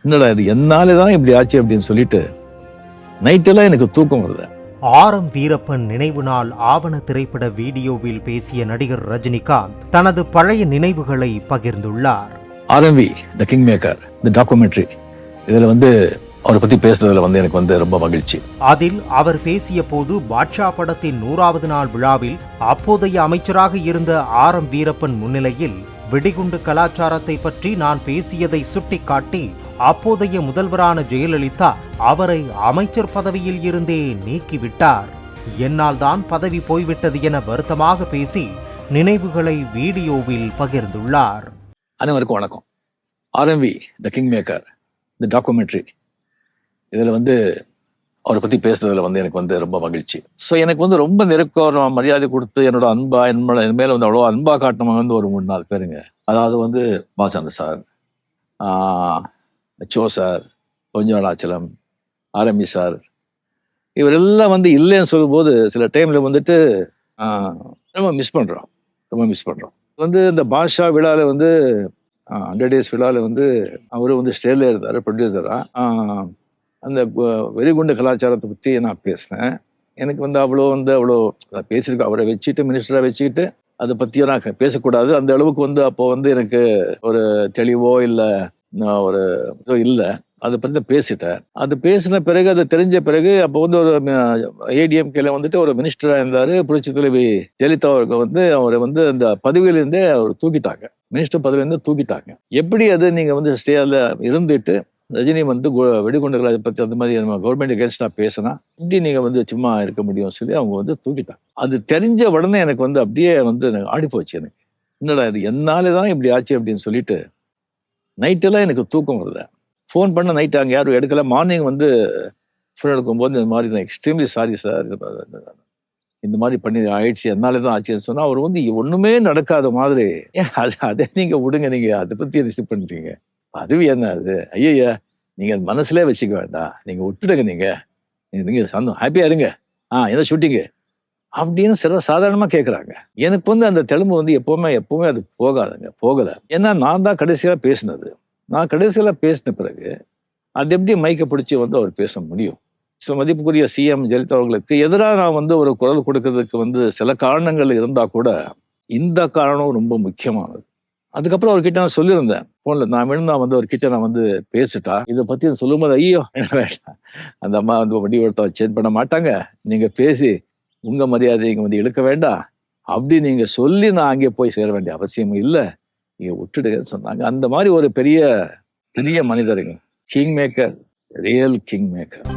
என்னடா இது என்னால தான் இப்படி ஆச்சு அப்படின்னு சொல்லிட்டு நைட்டெல்லாம் எனக்கு தூக்கம் வருது. ஆரம் வீரப்பன் நினைவு நாள் ஆவண திரைப்பட வீடியோவில் பேசிய நடிகர் ரஜினிகாந்த் தனது பழைய நினைவுகளை பகிர்ந்துள்ளார். RMV the king maker the documentary, இதுல அவரை பத்தி பேசுறதுல எனக்கு ரொம்ப மகிழ்ச்சி. அதில் அவர் பேசிய போது பாட்ஷா படத்தின் 100வது நாள் விழாவில் அப்போதைய அமைச்சராக இருந்த ஆரம் வீரப்பன் முன்னிலையில் வெடிகுண்டு கலாச்சாரத்தை பற்றி நான் பேசியதை சுட்டிக்காட்டி அப்போதைய முதல்வரான ஜெயலலிதா அவரை அமைச்சர் பதவியில் இருந்தே நீக்கிவிட்டார். என்னால் தான் பதவி போய்விட்டது என வருத்தமாக பேசி நினைவுகளை வீடியோவில் பகிர்ந்துள்ளார். அனைவருக்கும் வணக்கம். RMV the king maker the documentary, இதுல அவரை பத்தி பேசுறதுல எனக்கு ரொம்ப மகிழ்ச்சி. ஸோ எனக்கு ரொம்ப நெருக்கம் மரியாதை கொடுத்து என்னோட அன்பா என் மேல அவ்வளோ அன்பா காட்டணும் ஒரு 3-4 பேருங்க. அதாவது பாலச்சந்தர் சார், சோ சார், பொன்ஜானாச்சலம், ஆர்எம்வி சார், இவரெல்லாம் இல்லைன்னு சொல்லும்போது சில டைம்ல ரொம்ப மிஸ் பண்றோம். இந்த பாஷா விழால 100 days விழாவில் அவரு ஸ்டேஜில் இருந்தார், ப்ரொடியூசரா. அந்த வெடிகுண்டு கலாச்சாரத்தை பற்றி நான் பேசினேன். எனக்கு அவ்வளோ பேசியிருக்கேன். அவரை வச்சுட்டு மினிஸ்டராக வச்சுக்கிட்டு அதை பற்றியும் நான் பேசக்கூடாது. அந்த அளவுக்கு அப்போ எனக்கு ஒரு தெளிவோ இல்லை ஒரு இதோ இல்லை. அதை பற்றி பேசிட்டேன். அது பேசின பிறகு, அது தெரிஞ்ச பிறகு அப்போ ஒரு ஏடிஎம்கேல ஒரு மினிஸ்டராக இருந்தார். புரட்சி தலைவி ஜெயலலிதா அவருக்கு அவரை அந்த பதவியிலிருந்தே அவர் தூக்கிட்டாங்க. மினிஸ்டர் பதவியிலிருந்து தூக்கிட்டாங்க. எப்படி அது நீங்கள் ஸ்டேல இருந்துட்டு ரஜினி வெடிகுண்டுகளை பற்றி அந்த மாதிரி நம்ம கவர்மெண்ட் அகேன்ஸ்டா பேசினா இப்படி நீங்க சும்மா இருக்க முடியும் சொல்லி அவங்க தூக்கிட்டாங்க. அது தெரிஞ்ச உடனே எனக்கு அப்படியே ஆடி போச்சு. எனக்கு என்னடா இது என்னால தான் இப்படி ஆச்சு அப்படின்னு சொல்லிட்டு நைட்டெல்லாம் எனக்கு தூக்கம் வருது. ஃபோன் பண்ண நைட் அங்கே யாரும் எடுக்கல. மார்னிங் ஃபோன் எடுக்கும்போது இந்த மாதிரி நான் எக்ஸ்ட்ரீம்லி சாரி சார், இந்த மாதிரி பண்ணி ஆயிடுச்சு, என்னால தான் ஆச்சுன்னு சொன்னா அவர் ஒண்ணுமே நடக்காத மாதிரி, அதை நீங்க விடுங்க, நீங்க அதை பத்தி ரிசீவ் பண்றீங்க, அதுவும் என்ன அது, ஐயா நீங்க மனசுலேயே வச்சுக்க வேண்டாம், நீங்க விட்டுடுங்க, நீங்க ஹாப்பியா இருங்க, என்ன ஷூட்டிங்கு அப்படின்னு சாதாரணமா கேட்குறாங்க. எனக்கு அந்த தெலுங்கு எப்பவுமே அது போகல. ஏன்னா நான் தான் கடைசியா பேசினது. நான் கடைசியில பேசின பிறகு அது எப்படி மைக்கை பிடிச்சி அவர் பேச முடியும்? மதிப்புக்குரிய சிஎம் ஜெயலலிதா அவர்களுக்கு எதிராக நான் ஒரு குரல் கொடுக்கறதுக்கு சில காரணங்கள் இருந்தா கூட இந்த காரணம் ரொம்ப முக்கியமானது. அதுக்கப்புறம் அவர்கிட்ட நான் சொல்லியிருந்தேன் போன்ல, நான் வேணும்னா அவர்கிட்ட நான் பேசிட்டா இதை பத்தி சொல்லும்போது, ஐயோ வேண்டாம், அந்த அம்மா வடிவத்தை சேஞ்ச் பண்ண மாட்டாங்க, நீங்க பேசி உங்க மரியாதை இங்க இழுக்க வேண்டாம், அப்படி நீங்க சொல்லி நான் அங்கே போய் சேர வேண்டிய அவசியம் இல்லை, நீங்க விட்டுடுங்கன்னு சொன்னாங்க. அந்த மாதிரி ஒரு பெரிய பெரிய மனிதருங்க, king maker, real king maker.